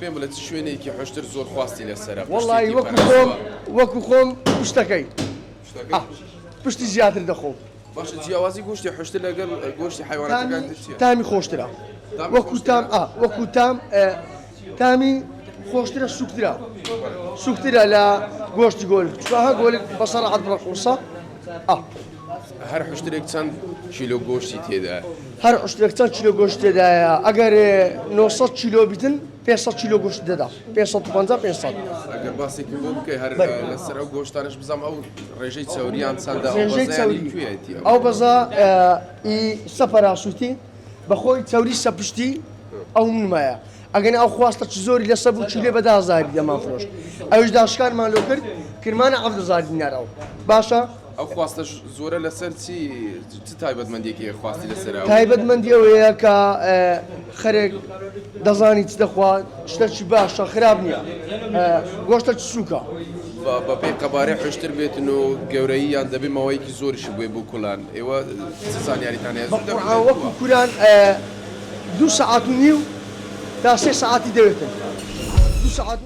پێم بڵێ چ شوێنێکی حشتر زۆر خواستی لەسەرە وەڵی وەکو خۆم پشتەکەی پشتی زیاتر دەخۆم باشە جیاوازی گۆشتی حشتر لەگەڵ گۆشتی حیوانەکان چییە؟ تامی خۆشترە وەکو تامی خۆشترە سوکترە لە گۆشتی گۆل چوها گۆلێک بەسەرعەت بڕە قورسە هەر حشتێک چەند کیلۆ گۆشتی تێدا هەر حشتێک چەند کیلۆ گۆشت تێدایە ئەگەر 900 کیلۆ بیتن 500 کیلۆ گۆشت دەدا 550 500 ئەگەر باسێکی بۆ بکەی هەر لەسەر ئەو گۆشتانش بزانم ئەو ڕێژەی چاوریان چەندە ئەو بەزا سەپەراسووتی بەخۆی چاوری سەپشتی ئەو نمایە ئەگەن ئەو خواستە چ زۆری لەسەر بوو چیلێ بە 10,000 دەمان فرۆشت ئەوش داشکارمان لۆ کرد کردمانە 7,000 دینارەوە باشە ئەو خواستە زۆرە لەسەر چ تایبەتمەندێکی خواستی لەسەر تایبەتمەندی ئەوەیە کە خەرێک دەزانی چ دەخوات شتێکی باشە خراپ نییە گۆشتە چ سووکە بەپێی قەبارەی حشتر بێتن و گەورەی یان دەبێ ماوەیەکی زۆریش بووێ بۆ کوڵان ئێوە چ زانیاریتان هەیە وەکو کوران 2 سەعات و نیو تا 3 سەعاتی دەوێتن 2 سەعات